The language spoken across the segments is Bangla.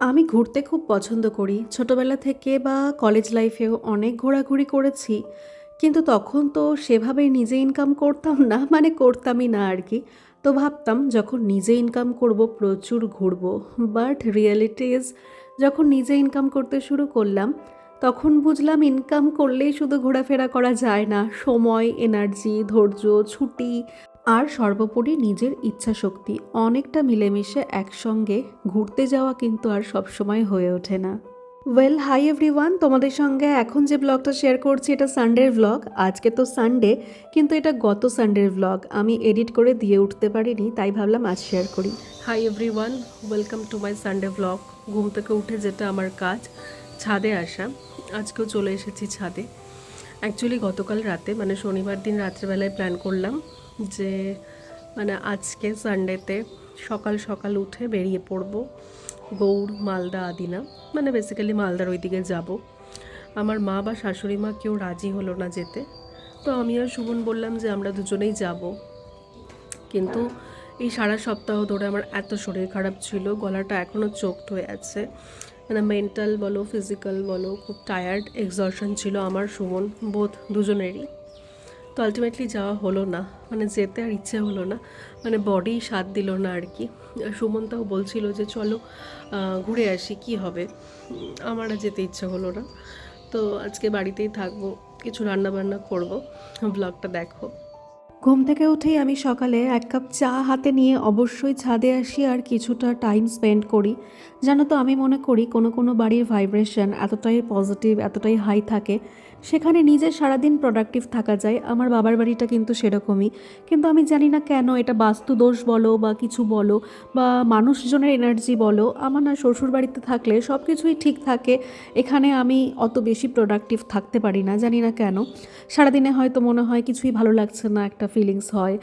আমি ঘুরতে খুব পছন্দ করি। ছোটবেলা থেকে বা কলেজ লাইফেও অনেক ঘোরাঘুরি করেছি। কিন্তু তখন তো সেভাবে নিজে ইনকাম করতাম না, মানে করতামই না আর কি। তো ভাবতাম যখন নিজে ইনকাম করব প্রচুর ঘুরবো। বাট রিয়ালিটি ইজ যখন নিজে ইনকাম করতে শুরু করলাম, তখন বুঝলাম ইনকাম করলেই শুধু ঘোরাফেরা করা যায় না। সময়, এনার্জি, ধৈর্য, ছুটি আর সর্বোপরি নিজের ইচ্ছাশক্তি অনেকটা মিলেমিশে একসঙ্গে ঘুরতে যাওয়া কিন্তু আর সবসময় হয়ে ওঠে না। ওয়েল, হাই এভরিওয়ান, তোমাদের সঙ্গে এখন যে ব্লগটা শেয়ার করছি এটা সানডের ব্লগ। আজকে তো সানডে, কিন্তু এটা গত সানডের ব্লগ আমি এডিট করে দিয়ে উঠতে পারিনি, তাই ভাবলাম আজ শেয়ার করি। Hi everyone, welcome to my Sunday blog. ঘুম থেকে উঠে যেটা আমার কাজ, ছাদে আসা। আজকেও চলে এসেছি ছাদে। অ্যাকচুয়ালি গতকাল রাতে, মানে শনিবার দিন রাত্রেবেলায় প্ল্যান করলাম যে আজকে সানডেতে সকাল সকাল উঠে বেরিয়ে পড়বো গৌড়, মালদা, আদিনা, বেসিক্যালি মালদার ওই দিকে যাব। আমার মা বা শাশুড়ি মা কেউ রাজি হলো না যেতে, তো আমি আর সুমন বললাম যে আমরা দুজনেই যাব। কিন্তু এই সারা সপ্তাহ ধরে আমার এত শরীর খারাপ ছিল, গলাটা এখনও চোকড হয়ে আছে। মেন্টাল বলো, ফিজিক্যাল বলো, খুব টায়ার্ড, এক্সজশন ছিল আমার, সুমন, বোধ দুজনেরই। তো আলটিমেটলি যাওয়া হলো না, যেতে আর ইচ্ছে হলো না, বডি সাথ দিল না আর কি। সুমনতাও বলছিল যে চলো ঘুরে আসি, কি হবে। আমার আর যেতে ইচ্ছে হলো না। তো আজকে বাড়িতেই থাকবো, কিছু রান্নাবান্না করবো। ব্লগটা দেখো। ঘুম থেকে উঠেই আমি সকালে এক কাপ চা হাতে নিয়ে অবশ্যই ছাদে আসি আর কিছুটা টাইম স্পেন্ড করি। জানো তো, আমি মনে করি কোনো কোনো বাড়ির ভাইব্রেশন এতটাই পজিটিভ, এতটাই হাই থাকে, সেখানে নিজে সারাদিন প্রোডাক্টিভ থাকা যায়। আমার বাবার বাড়িটা কিন্তু সেরকমই। কিন্তু আমি জানি না কেন, এটা বাস্তু দোষ বলো বা কিছু বলো বা মানুষজনের এনার্জি বলো, আমার না শ্বশুর বাড়িতে থাকলে সব কিছুই ঠিক থাকে। এখানে আমি অত বেশি প্রোডাক্টিভ থাকতে পারি না, জানি না কেন। সারাদিনে হয়তো মনে হয় কিছুই ভালো লাগছে না, একটা ফিলিংস হয়।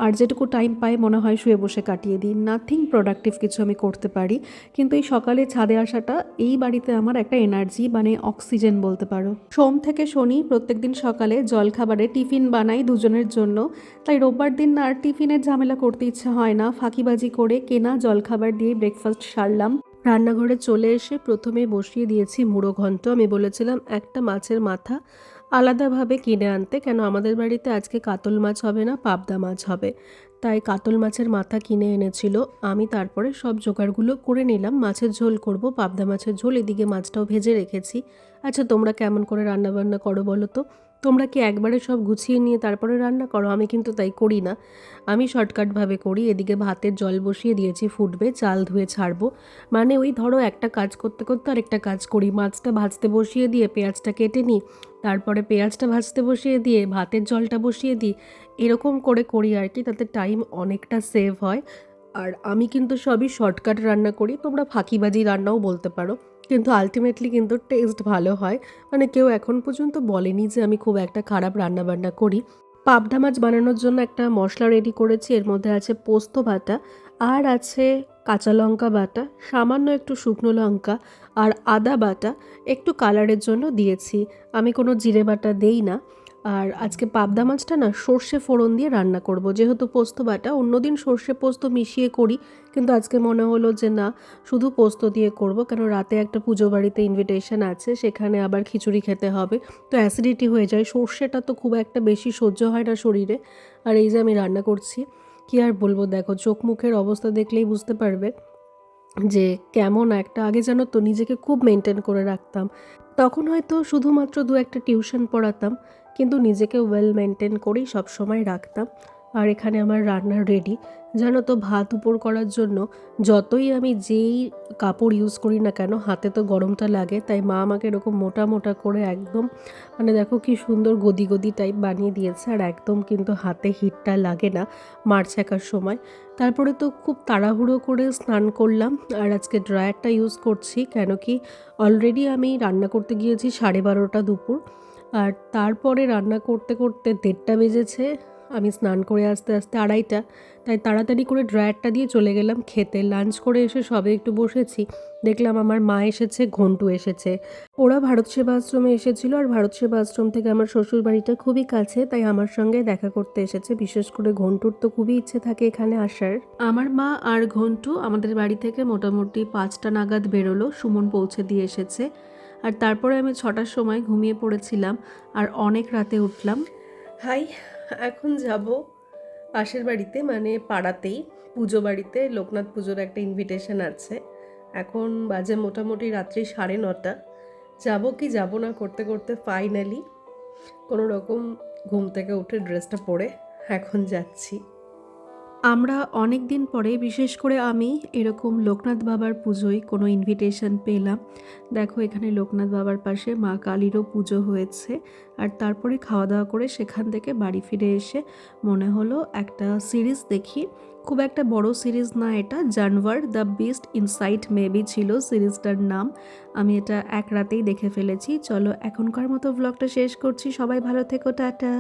আর যেটুকু টাইম পাই মনে হয় শুয়ে বসে কাটিয়ে দিই, নাথিং প্রোডাক্টিভ কিছু আমি করতে পারি। কিন্তু এই সকালে ছাদে আসাটা এই বাড়িতে আমার একটা এনার্জি, অক্সিজেন বলতে পারো। সোম থেকে শনি প্রত্যেকদিন সকালে জলখাবারে টিফিন বানাই দুজনের জন্য। তাই রোববার দিন আর টিফিনের ঝামেলা করতে ইচ্ছা হয় না, ফাঁকিবাজি করে কেনা জলখাবার দিয়ে ব্রেকফাস্ট সারলাম। রান্নাঘরে চলে এসে প্রথমে বসিয়ে দিয়েছি মুড়ো ঘন্ট। আমি বলেছিলাম একটা মাছের মাথা আলাদাভাবে কিনে আনতে, কেন আমাদের বাড়িতে আজকে কাতল মাছ হবে না, পাবদা মাছ হবে। তাই কাতল মাছের মাথা কিনে এনেছিল। আমি তারপরে সব জোগাড়গুলো করে নিলাম। মাছের ঝোল করব, পাবদা মাছের ঝোল, এদিকে মাছটাও ভেজে রেখেছি। আচ্ছা, তোমরা কেমন করে রান্নাবান্না করো বলো তো? তোমরা কি একবারে সব গুছিয়ে নিয়ে তারপরে রান্না করো? আমি কিন্তু তাই করি না, আমি শর্টকাটভাবে করি। এদিকে ভাতের জল বসিয়ে দিয়েছি, ফুটবে, চাল ধুয়ে ছাড়বো। ওই ধরো একটা কাজ করতে করতে আরেকটা কাজ করি। মাছটা ভাজতে বসিয়ে দিয়ে পেঁয়াজটা কেটে নিই, তারপরে পেঁয়াজটা ভাজতে বসিয়ে দিয়ে ভাতের জলটা বসিয়ে দিই। এরকম করে করি আর কি, তাতে টাইম অনেকটা সেভ হয়। আর আমি কিন্তু সবই শর্টকাট রান্না করি, তোমরা ফাঁকিবাজি রান্নাও বলতে পারো। কিন্তু আলটিমেটলি কিন্তু টেস্ট ভালো হয়। কেউ এখন পর্যন্ত বলেনি যে আমি খুব একটা খারাপ রান্নাবান্না করি। পাবদা মাছ বানানোর জন্য একটা মশলা রেডি করেছি। এর মধ্যে আছে পোস্ত বাটা, আর আছে কাঁচা লঙ্কা বাটা, সামান্য একটু শুকনো লঙ্কা আর আদা বাটা, একটু কালারের জন্য দিয়েছি। আমি কোনো জিরে বাটা দেই না। আর আজকে পাবদা মাছটা না সর্ষে ফোড়ন দিয়ে রান্না করব, যেহেতু পোস্ত বাটা। অন্যদিন সর্ষে পোস্ত মিশিয়ে করি, কিন্তু আজকে মনে হলো যে না, শুধু পোস্ত দিয়ে করব, কেন রাতে একটা পুজো বাড়িতে ইনভিটেশন আছে, সেখানে আবার খিচুড়ি খেতে হবে, তো অ্যাসিডিটি হয়ে যায়। সর্ষেটা তো খুব একটা বেশি সহ্য হয় না শরীরে। আর এই যে আমি রান্না করছি, কি আর বলবো, দেখো চোখ মুখের অবস্থা দেখলেই বুঝতে পারবে যে কেমন একটা। আগে জানো তো নিজেকে খুব মেনটেন করে রাখতাম, তখন হয়তো শুধুমাত্র দু একটা টিউশন পড়াতাম, কিন্তু নিজেকে ওয়েল মেনটেন করেই সবসময় রাখতাম। আর এখানে আমার রান্না রেডি। জানো তো, ভাত উপর করার জন্য যতই আমি যেই কাপড় ইউজ করি না কেন, হাতে তো গরমটা লাগে। তাই মা আমাকে এরকম মোটা মোটা করে একদম, দেখো কি সুন্দর গদি গদি টাইপ বানিয়ে দিয়েছে। আর একদম কিন্তু হাতে হিটটা লাগে না মার ছ্যাঁকার সময়। তারপরে তো খুব তাড়াহুড়ো করে স্নান করলাম। আর আজকে ড্রায়ারটা ইউজ করছি, কেন কি অলরেডি আমি রান্না করতে গিয়েছি 12:30 দুপুর। আর তারপরে রান্না করতে করতে 1:30 বেজেছে। আমি স্নান করে আস্তে আস্তে 2:30, তাই তাড়াতাড়ি করে ড্রায়ারটা দিয়ে চলে গেলাম খেতে। লাঞ্চ করে এসে সবে একটু বসেছি, দেখলাম আমার মা এসেছে, ঘন্টু এসেছে। ওরা ভারত সেবা আশ্রমে এসেছিল, আর ভারত সেবা আশ্রম থেকে আমার শ্বশুর বাড়িটা খুবই কাছে, তাই আমার সঙ্গে দেখা করতে এসেছে। বিশেষ করে ঘন্টুর তো খুবই ইচ্ছে থাকে এখানে আসার। আমার মা আর ঘন্টু আমাদের বাড়ি থেকে মোটামুটি 5টা নাগাদ বেরোলো, সুমন পৌঁছে দিয়ে এসেছে। আর তারপরে আমি 6টার সময় ঘুমিয়ে পড়েছিলাম আর অনেক রাতে উঠলাম। হাই, এখন যাব পাশের বাড়িতে, মানে পাড়াতেই পুজো বাড়িতে লোকনাথ পুজোর একটা ইনভিটেশন আছে। এখন বাজে মোটামুটি রাত্রি 9:30। যাব কি যাব না করতে করতে ফাইনালি কোনো রকম ঘুম থেকে উঠে ড্রেসটা পরে এখন যাচ্ছি। আমরা অনেক দিন পরে, বিশেষ করে আমি, এরকম লোকনাথ বাবার পুজোয় কোনো ইনভিটেশন পেলাম। দেখো এখানে লোকনাথ বাবার পাশে মা কালীরও পুজো হয়েছে। আর তারপরে খাওয়া দাওয়া করে সেখান থেকে বাড়ি ফিরে এসে মনে হলো একটা সিরিজ দেখি। খুব একটা বড় সিরিজ না এটা, জানোয়ার দ্য বিস্ট ইনসাইড মেবি ছিল সিরিজটার নাম। আমি এটা এক রাতেই দেখে ফেলেছি। চলো এখনকার মতো ব্লগটা শেষ করছি। সবাই ভালো থেকো, টাটা।